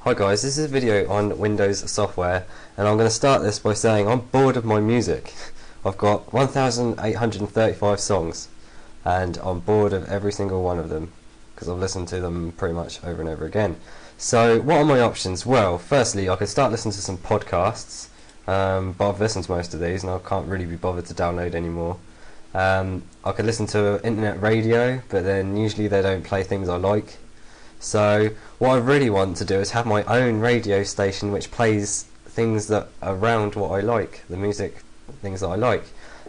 Hi guys, this is a video on Windows software, and I'm going to start this by saying I'm bored of my music. I've got 1,835 songs and I'm bored of every single one of them because I've listened to them pretty much over and over again. So what are my options? Well, firstly I could start listening to some podcasts, but I've listened to most of these and I can't really be bothered to download anymore. I could listen to internet radio, but then usually they don't play things I like. So what I really want to do is have my own radio station which plays things that are around what I like, the music things that I like.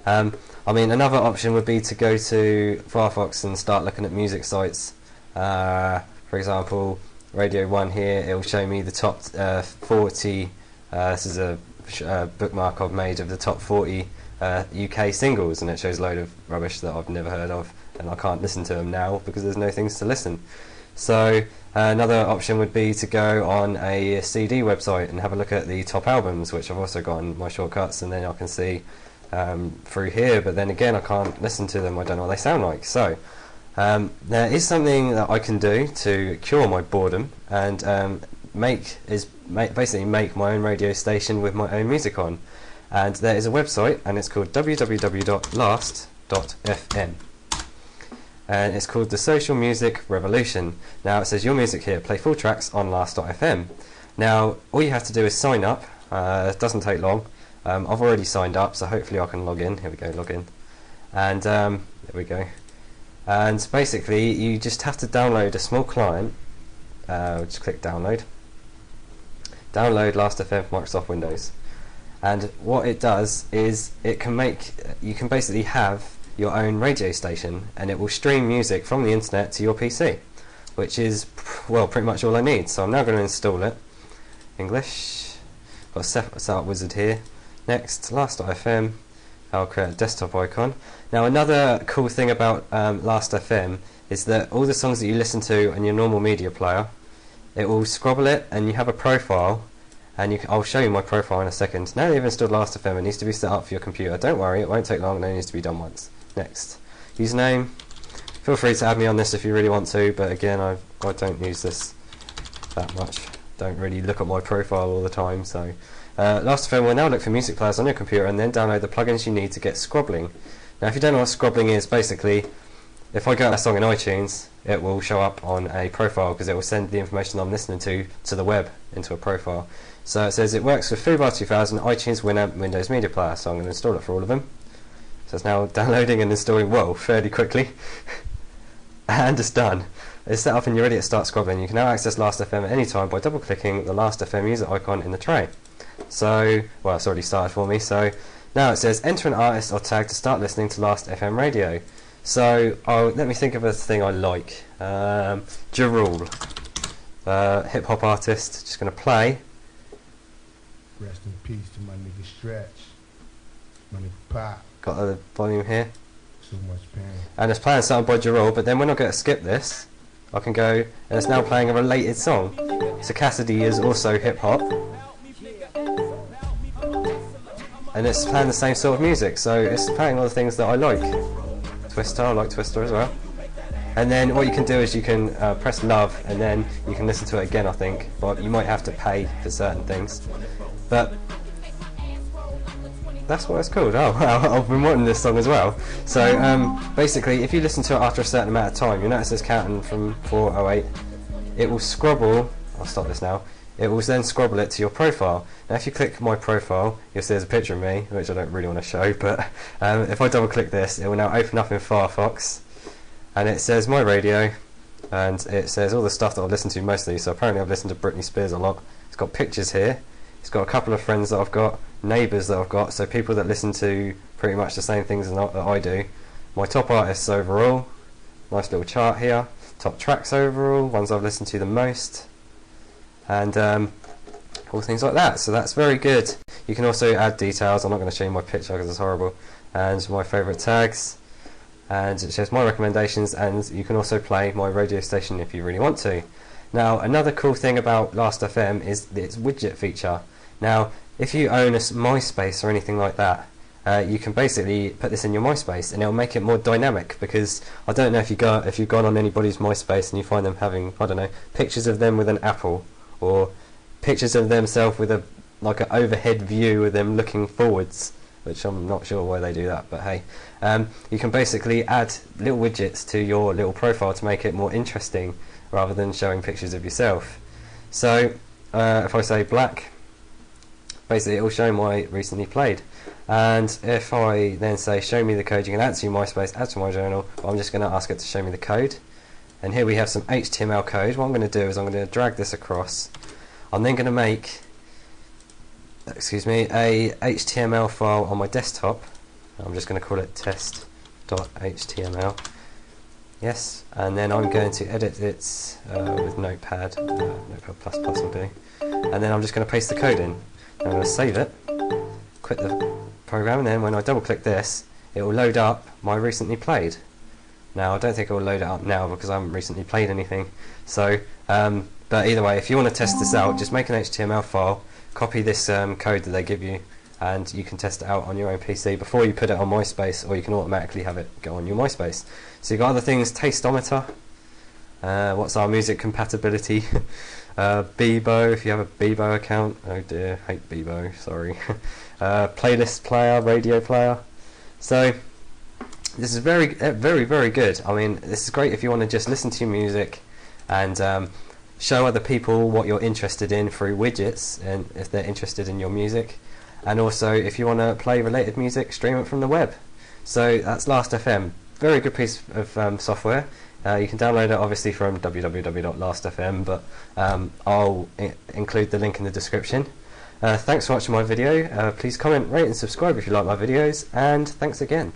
I mean, another option would be to go to Firefox and start looking at music sites. For example, Radio 1 here, it will show me the top 40, this is a bookmark I've made of the top 40 UK singles, and it shows a load of rubbish that I've never heard of and I can't listen to them now because there's no things to listen. So another option would be to go on a CD website and have a look at the top albums, which I've also got in my shortcuts, and then I can see through here, but then again I can't listen to them, I don't know what they sound like. So there is something that I can do to cure my boredom and basically make my own radio station with my own music on, and there is a website and it's called www.last.fm. and it's called the Social Music Revolution. Now it says your music here, play full tracks on last.fm. Now all you have to do is sign up, it doesn't take long. I've already signed up, so hopefully I can log in. Here we go, log in. And there we go. And basically you just have to download a small client, just click download. Download last.fm for Microsoft Windows. And what it does is you can basically have your own radio station, and it will stream music from the internet to your PC, which is, well, pretty much all I need. So I'm now going to install it. English, got a setup wizard here. Next, last.fm. I'll create a desktop icon. Now another cool thing about last.fm is that all the songs that you listen to in your normal media player, it will scrobble it, and you have a profile, and I'll show you my profile in a second. Now that you've installed last.fm, it needs to be set up for your computer. Don't worry, it won't take long, and it needs to be done once. Next, username. Feel free to add me on this if you really want to, but again, I don't use this that much. Don't really look at my profile all the time. So, last.fm will now look for music players on your computer and then download the plugins you need to get scrobbling. Now, if you don't know what scrobbling is, basically, if I go to a song in iTunes, it will show up on a profile because it will send the information I'm listening to the web into a profile. So it says it works with Foobar 2000, iTunes, Winamp, Windows Media Player. So I'm going to install it for all of them. So it's now downloading and installing, whoa, fairly quickly. And it's done. It's set up and you're ready to start scrobbling. You can now access Last.fm at any time by double clicking the Last.fm user icon in the tray. So, well, it's already started for me. So now it says enter an artist or tag to start listening to Last.fm radio. So let me think of a thing I like. Ja Rule, hip hop artist, just going to play. Rest in peace to my nigga Stretch, my nigga Pop. Got the volume here. So much pain. And it's playing something by Ja Rule, but then when I go to skip this, I can go, and it's now playing a related song. So Cassidy is also hip hop, and it's playing the same sort of music, so it's playing all the things that I like. Twister, I like Twister as well. And then what you can do is you can press love, and then you can listen to it again, I think, but you might have to pay for certain things. But that's what it's called. Oh wow, I've been wanting this song as well. So basically, if you listen to it after a certain amount of time, you'll notice it's counting from 408. It will scrobble, I'll stop this now, it will then scrobble it to your profile. Now if you click my profile, you'll see there's a picture of me, which I don't really want to show, but if I double click this, it will now open up in Firefox, and it says my radio, and it says all the stuff that I've listened to mostly. So apparently I've listened to Britney Spears a lot. It's got pictures here. It's got a couple of friends that I've got, neighbours that I've got, so people that listen to pretty much the same things that I do. My top artists overall, nice little chart here. Top tracks overall, ones I've listened to the most, and all things like that. So that's very good. You can also add details. I'm not going to show you my picture because it's horrible. And my favourite tags, and it shows my recommendations, and you can also play my radio station if you really want to. Now another cool thing about Last.fm is its widget feature. Now if you own a MySpace or anything like that, you can basically put this in your MySpace and it'll make it more dynamic, because I don't know if you've gone on anybody's MySpace and you find them having, I don't know, pictures of them with an apple, or pictures of themselves with a like an overhead view of them looking forwards, which I'm not sure why they do that, but hey. You can basically add little widgets to your little profile to make it more interesting rather than showing pictures of yourself. So if I say black, basically it will show my recently played. And if I then say show me the code, you can add to MySpace, add to my journal, but I'm just going to ask it to show me the code. And here we have some HTML code. What I'm going to do is I'm going to drag this across. I'm then going to make a HTML file on my desktop. I'm just going to call it test.html. Yes, and then I'm going to edit it with Notepad. Notepad++ will do. And then I'm just going to paste the code in. I'm going to save it, quit the program, and then when I double click this, it will load up my recently played. Now I don't think it will load it up now because I haven't recently played anything. So, but either way, if you want to test this out, just make an HTML file, copy this code that they give you, and you can test it out on your own PC before you put it on MySpace, or you can automatically have it go on your MySpace. So you've got other things: Tasteometer, what's our music compatibility, Bebo, if you have a Bebo account. Oh dear, hate Bebo, sorry. Playlist player, radio player. So this is very good. I mean, this is great if you want to just listen to your music and show other people what you're interested in through widgets, and if they're interested in your music. And also, if you want to play related music, stream it from the web. So that's Last.fm. Very good piece of software. You can download it obviously from www.last.fm, but I'll include the link in the description. Thanks for watching my video. Please comment, rate and subscribe if you like my videos, and thanks again.